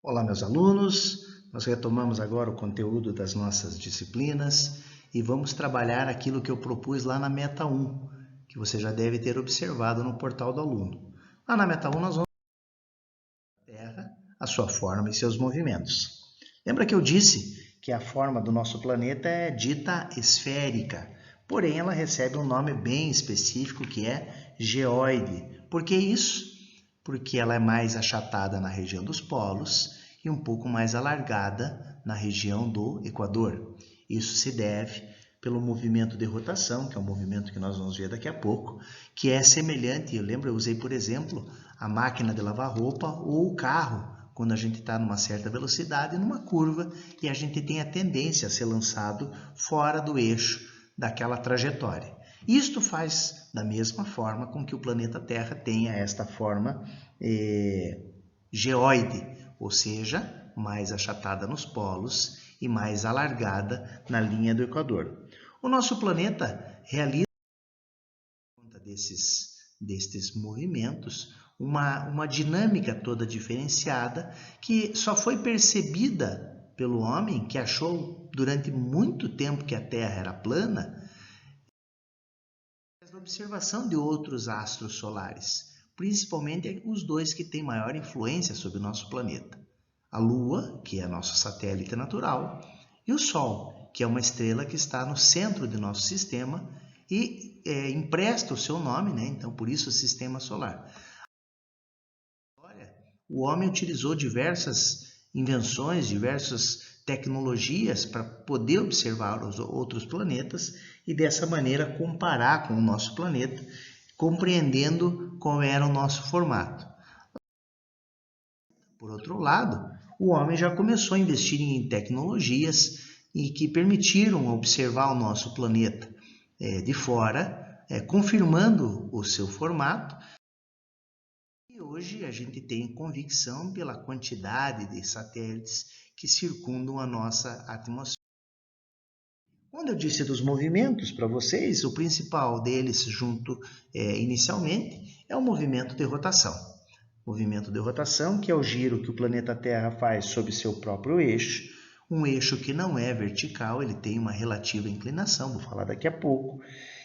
Olá, meus alunos. Nós retomamos agora o conteúdo das nossas disciplinas e vamos trabalhar aquilo que eu propus lá na Meta 1, que você já deve ter observado no portal do aluno. Lá na Meta 1 nós vamos ver a Terra, a sua forma e seus movimentos. Lembra que eu disse que a forma do nosso planeta é dita esférica, porém ela recebe um nome bem específico que é geóide. Por que isso? Porque ela é mais achatada na região dos polos e um pouco mais alargada na região do Equador. Isso se deve pelo movimento de rotação, que é um movimento que nós vamos ver daqui a pouco, que é semelhante, eu usei, por exemplo, a máquina de lavar roupa ou o carro, quando a gente está numa certa velocidade, numa curva, e a gente tem a tendência a ser lançado fora do eixo daquela trajetória. Isto faz da mesma forma com que o planeta Terra tenha esta forma geóide, ou seja, mais achatada nos polos e mais alargada na linha do Equador. O nosso planeta realiza, por conta destes movimentos, uma dinâmica toda diferenciada que só foi percebida pelo homem, que achou durante muito tempo que a Terra era plana, da observação de outros astros solares, principalmente os dois que têm maior influência sobre o nosso planeta. A Lua, que é nosso satélite natural, e o Sol, que é uma estrela que está no centro do nosso sistema e empresta o seu nome, né? Então por isso o Sistema Solar. O homem utilizou diversas invenções, diversas tecnologias para poder observar os outros planetas e dessa maneira comparar com o nosso planeta, compreendendo qual era o nosso formato. Por outro lado, o homem já começou a investir em tecnologias e que permitiram observar o nosso planeta de fora, confirmando o seu formato. E hoje a gente tem convicção pela quantidade de satélites que circundam a nossa atmosfera. Quando eu disse dos movimentos para vocês, o principal deles, inicialmente, é o movimento de rotação. Movimento de rotação, que é o giro que o planeta Terra faz sobre seu próprio eixo, um eixo que não é vertical, ele tem uma relativa inclinação, vou falar daqui a pouco,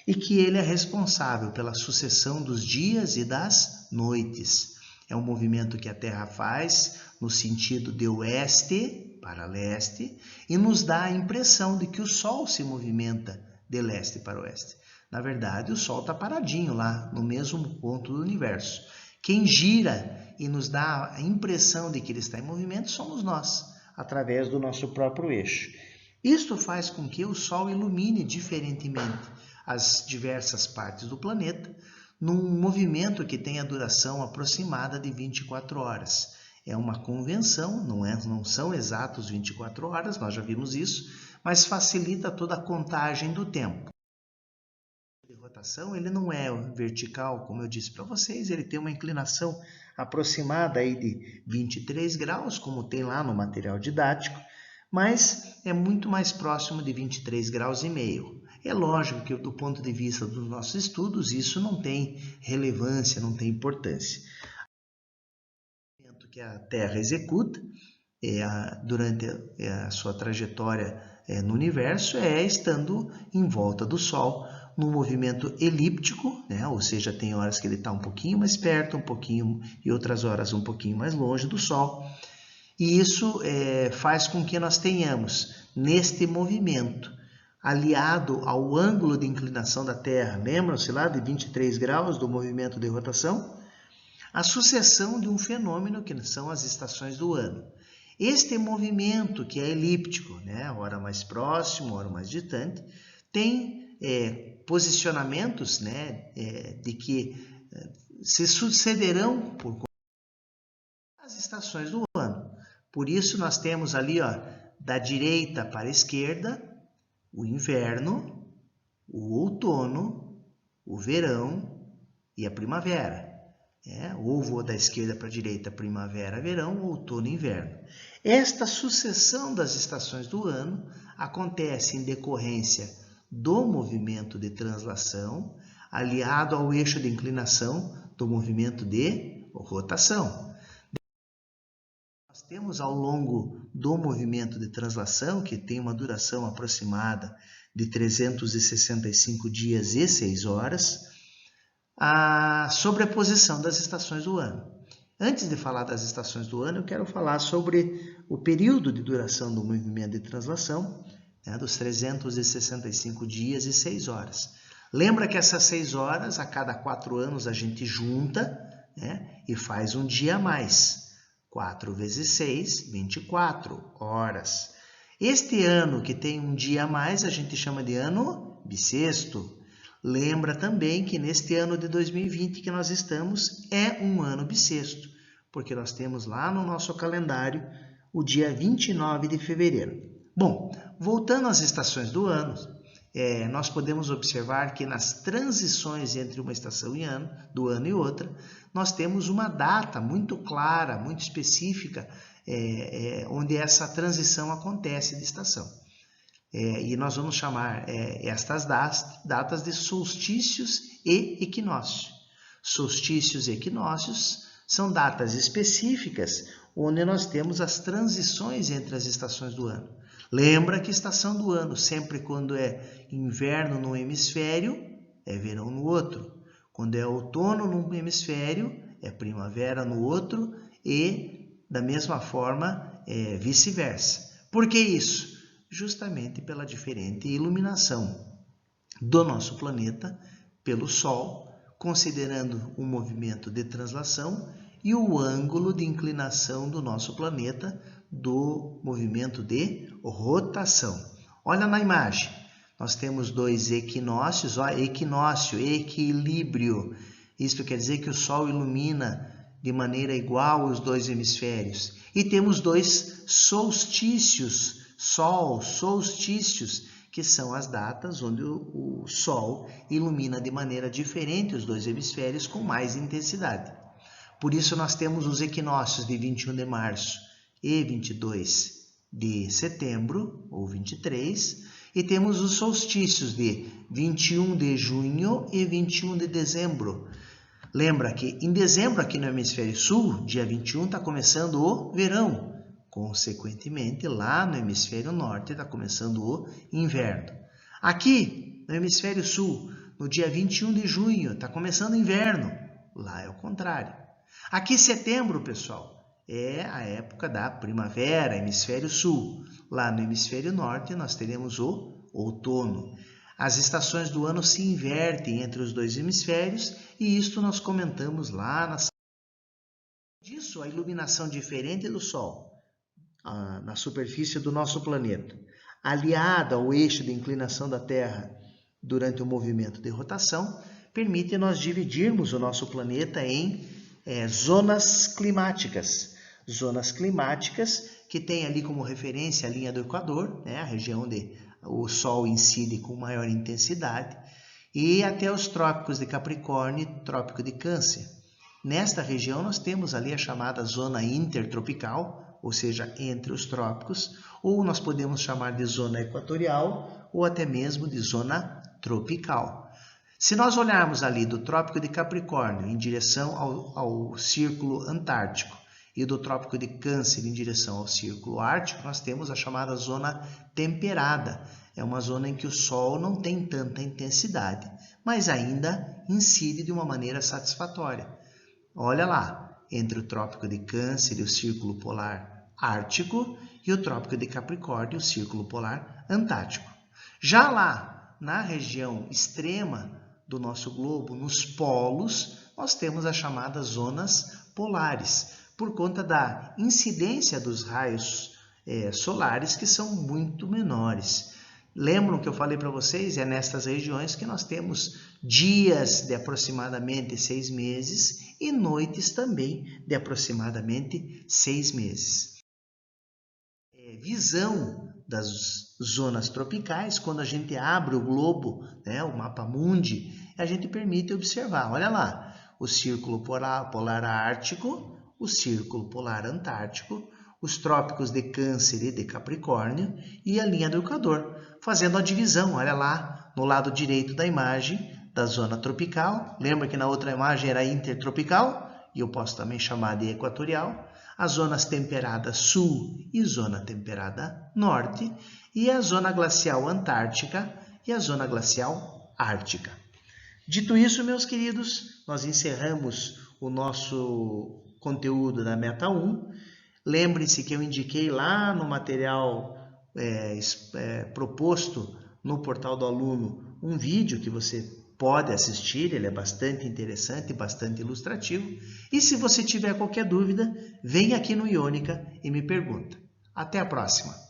e que ele é responsável pela sucessão dos dias e das noites. É um movimento que a Terra faz no sentido de oeste para leste e nos dá a impressão de que o Sol se movimenta de leste para oeste. Na verdade, o Sol está paradinho lá, no mesmo ponto do universo. Quem gira e nos dá a impressão de que ele está em movimento somos nós, através do nosso próprio eixo. Isto faz com que o Sol ilumine diferentemente as diversas partes do planeta, num movimento que tem a duração aproximada de 24 horas. É uma convenção, não são exatos 24 horas, nós já vimos isso, mas facilita toda a contagem do tempo. De rotação, ele não é vertical, como eu disse para vocês, ele tem uma inclinação aproximada aí de 23 graus, como tem lá no material didático, mas é muito mais próximo de 23 graus e meio. É lógico que do ponto de vista dos nossos estudos, isso não tem relevância, não tem importância. O movimento que a Terra executa durante a sua trajetória no universo é estando em volta do Sol, num movimento elíptico, né? Ou seja, tem horas que ele está um pouquinho mais perto, e outras horas um pouquinho mais longe do Sol. E isso faz com que nós tenhamos, neste movimento, aliado ao ângulo de inclinação da Terra, lembram-se lá de 23 graus do movimento de rotação? A sucessão de um fenômeno que são as estações do ano. Este movimento, que é elíptico, né? Hora mais próximo, hora mais distante, tem posicionamentos, né? De que se sucederão por as estações do ano. Por isso nós temos ali, ó, da direita para a esquerda, o inverno, o outono, o verão e a primavera. Ou vou da esquerda para a direita, primavera, verão, outono e inverno. Esta sucessão das estações do ano acontece em decorrência do movimento de translação, aliado ao eixo de inclinação do movimento de rotação. Nós temos ao longo do movimento de translação, que tem uma duração aproximada de 365 dias e 6 horas, a sobreposição das estações do ano. Antes de falar das estações do ano, eu quero falar sobre o período de duração do movimento de translação, né, dos 365 dias e 6 horas. Lembra que essas 6 horas, a cada 4 anos, a gente junta, né, e faz um dia a mais. 4 vezes 6, 24 horas. Este ano que tem um dia a mais, a gente chama de ano bissexto. Lembra também que neste ano de 2020 que nós estamos é um ano bissexto, porque nós temos lá no nosso calendário o dia 29 de fevereiro. Bom, voltando às estações do ano, nós podemos observar que nas transições entre uma estação do ano e outra, nós temos uma data muito clara, muito específica, onde essa transição acontece de estação. E nós vamos chamar estas datas de solstícios e equinócios. Solstícios e equinócios são datas específicas onde nós temos as transições entre as estações do ano. Lembra que estação do ano, sempre quando é inverno num hemisfério, é verão no outro. Quando é outono num hemisfério, é primavera no outro e, da mesma forma, vice-versa. Por que isso? Justamente pela diferente iluminação do nosso planeta pelo Sol, considerando o movimento de translação e o ângulo de inclinação do nosso planeta do movimento de rotação. Olha na imagem, nós temos dois equinócios, equinócio, equilíbrio. Isso quer dizer que o Sol ilumina de maneira igual os dois hemisférios. E temos dois solstícios, solstícios, que são as datas onde o Sol ilumina de maneira diferente os dois hemisférios com mais intensidade. Por isso nós temos os equinócios de 21 de março e 22 de setembro, ou 23, e temos os solstícios de 21 de junho e 21 de dezembro. Lembra que em dezembro, aqui no hemisfério sul, dia 21, está começando o verão. Consequentemente, lá no hemisfério norte está começando o inverno. Aqui, no hemisfério sul, no dia 21 de junho, está começando o inverno. Lá é o contrário. Aqui, setembro, pessoal, é a época da primavera, hemisfério sul. Lá no hemisfério norte, nós teremos o outono. As estações do ano se invertem entre os dois hemisférios e isto nós comentamos lá na... Disso, a iluminação diferente do Sol na superfície do nosso planeta, aliada ao eixo de inclinação da Terra durante o movimento de rotação, permite nós dividirmos o nosso planeta em zonas climáticas. Zonas climáticas que tem ali como referência a linha do Equador, né, a região onde o Sol incide com maior intensidade, e até os trópicos de Capricórnio e trópico de Câncer. Nesta região nós temos ali a chamada zona intertropical, ou seja, entre os trópicos, ou nós podemos chamar de zona equatorial, ou até mesmo de zona tropical. Se nós olharmos ali do Trópico de Capricórnio em direção ao Círculo Antártico e do Trópico de Câncer em direção ao Círculo Ártico, nós temos a chamada zona temperada. É uma zona em que o Sol não tem tanta intensidade, mas ainda incide de uma maneira satisfatória. Olha lá, entre o Trópico de Câncer e o Círculo Polar Ártico e o Trópico de Capricórnio e o Círculo Polar Antártico. Já lá, na região extrema do nosso globo, nos polos, nós temos as chamadas zonas polares, por conta da incidência dos raios solares que são muito menores. Lembram que eu falei para vocês? É nestas regiões que nós temos dias de aproximadamente 6 meses e noites também de aproximadamente 6 meses. Visão das zonas tropicais, quando a gente abre o globo, né, o mapa mundi, a gente permite observar, olha lá, o Círculo Polar Ártico, o Círculo Polar Antártico, os trópicos de Câncer e de Capricórnio e a linha do Equador, fazendo a divisão, olha lá, no lado direito da imagem, da zona tropical. Lembra que na outra imagem era intertropical, e eu posso também chamar de equatorial. as zonas temperadas sul e zona temperada norte, e a zona glacial antártica e a zona glacial ártica. Dito isso, meus queridos, nós encerramos o nosso conteúdo da Meta 1. Lembre-se que eu indiquei lá no material proposto no portal do aluno um vídeo que você pode assistir, ele é bastante interessante e bastante ilustrativo. E se você tiver qualquer dúvida, vem aqui no Iônica e me pergunta. Até a próxima!